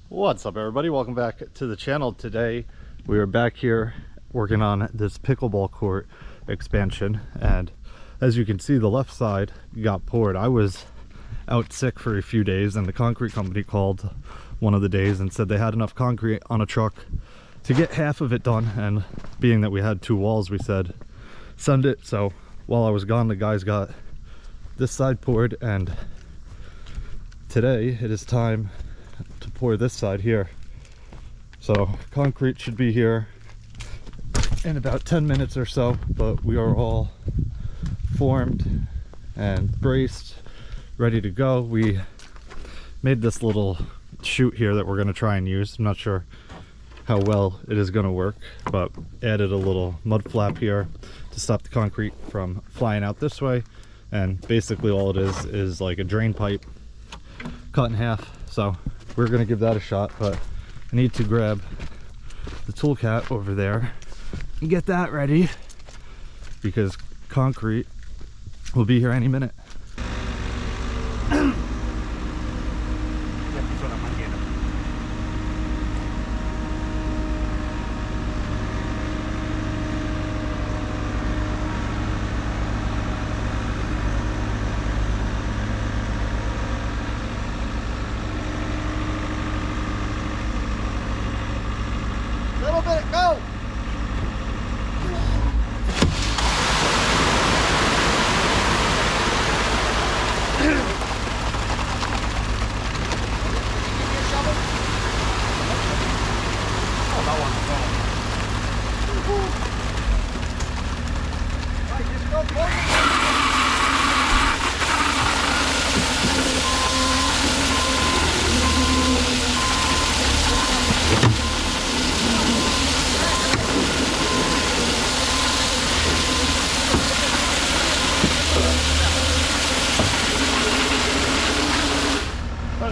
What's up, everybody? Welcome back to the channel. Today we are back here working on this pickleball court expansion, and as you can see, the left side got poured. I was out sick for a few days, and the concrete company called one of the days and said they had enough concrete on a truck to get half of it done, and being that we had two walls, we said send it. So while I was gone, the guys got this side poured, and today it is time to pour this side here. So concrete should be here in about 10 minutes or so, but we are all formed and braced, ready to go. We made this little chute here that we're going to try and use. I'm not sure how well it is going to work, but added a little mud flap here to stop the concrete from flying out this way. And basically all it is like a drain pipe cut in half. So we're going to give that a shot, but I need to grab the toolcat over there and get that ready because concrete will be here any minute. Go!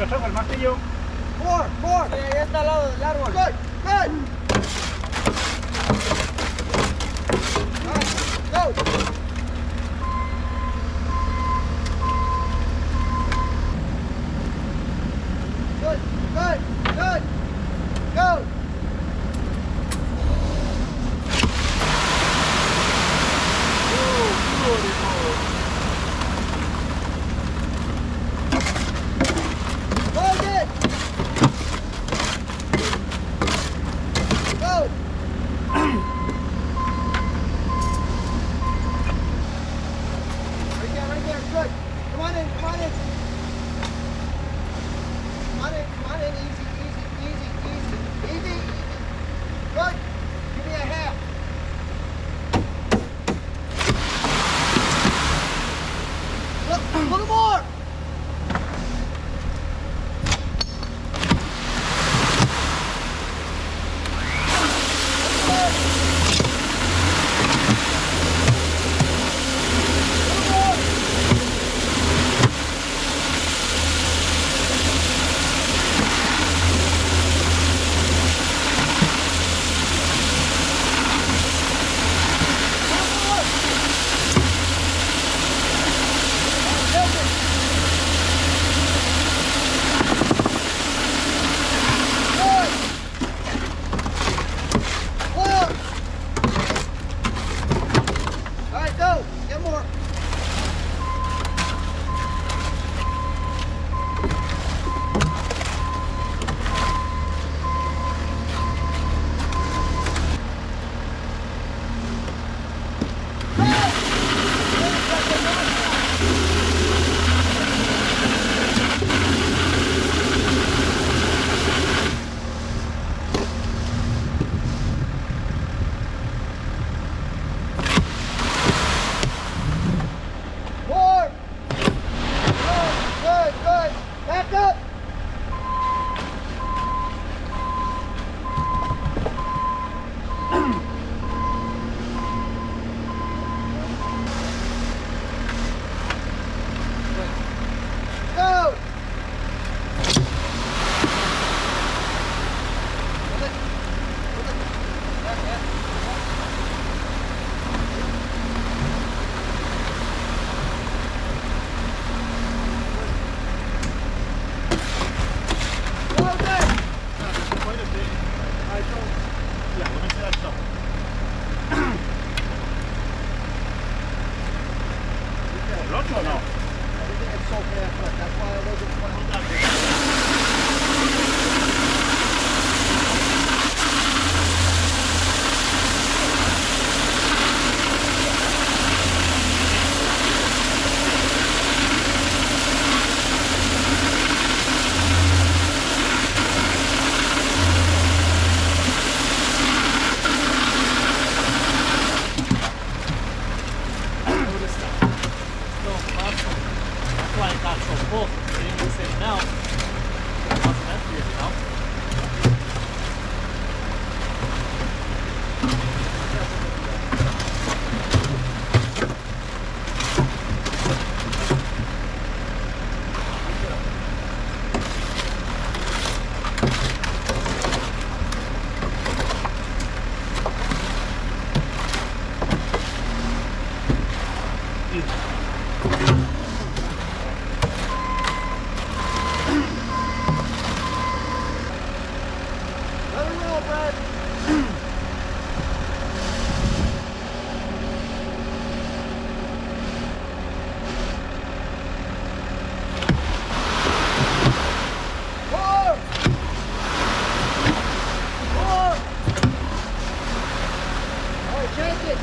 Toca el martillo. Por. Sí, ahí está al lado del árbol. Good. Go. Good. Go. Come on in. Easy. Let her roll, Brad. Four. Four. All right, change it.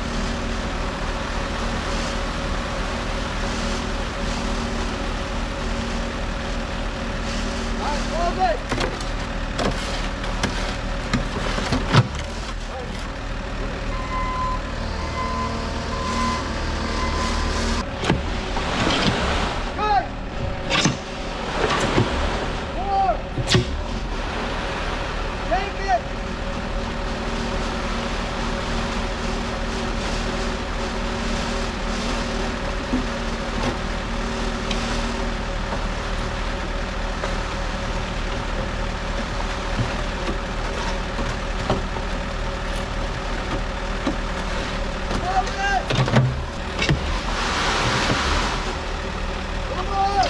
All right, hold it. Good. Four. Take it. Hold it. Come on.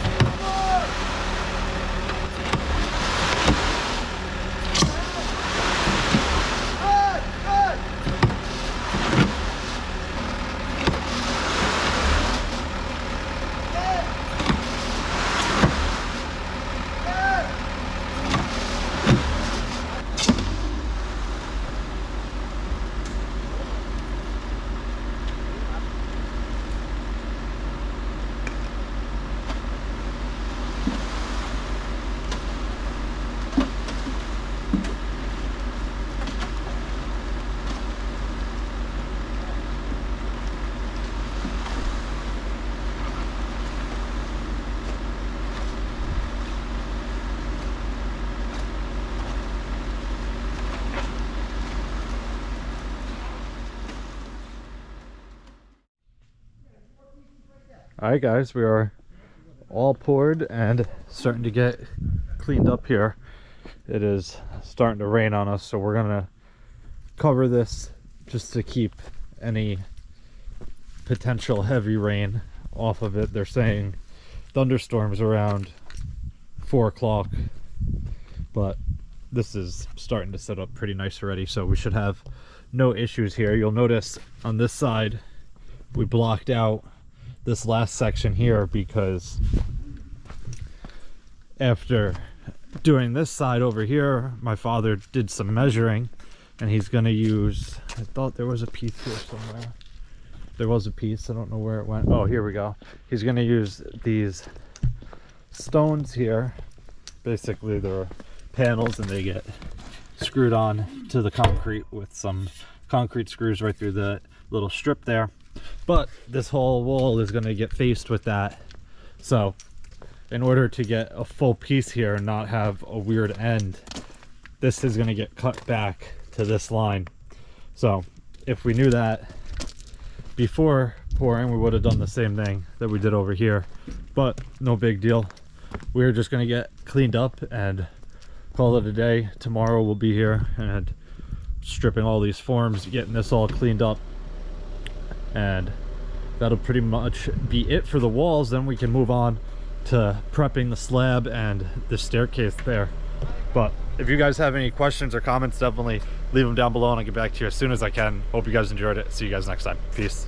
Come on. Good, good. Good. Good. All right, guys, we are all poured and starting to get cleaned up here. It is starting to rain on us, so we're gonna cover this just to keep any potential heavy rain off of it. They're saying thunderstorms around 4 o'clock, but this is starting to set up pretty nice already, so we should have no issues here. You'll notice on this side we blocked out this last section here because after doing this side over here, my father did some measuring and he's going to use, I thought there was a piece here somewhere. There was a piece, I don't know where it went. Oh, here we go. He's going to use these stones here. Basically they're panels and they get screwed on to the concrete with some concrete screws right through the little strip there. But this whole wall is going to get faced with that, so in order to get a full piece here and not have a weird end, this is going to get cut back to this line. So if we knew that before pouring, we would have done the same thing that we did over here, but no big deal. We're just going to get cleaned up and call it a day. Tomorrow we'll be here and stripping all these forms, getting this all cleaned up, and that'll pretty much be it for the walls. Then we can move on to prepping the slab and the staircase there. But if you guys have any questions or comments, definitely leave them down below and I'll get back to you as soon as I can. Hope you guys enjoyed it. See you guys next time. Peace.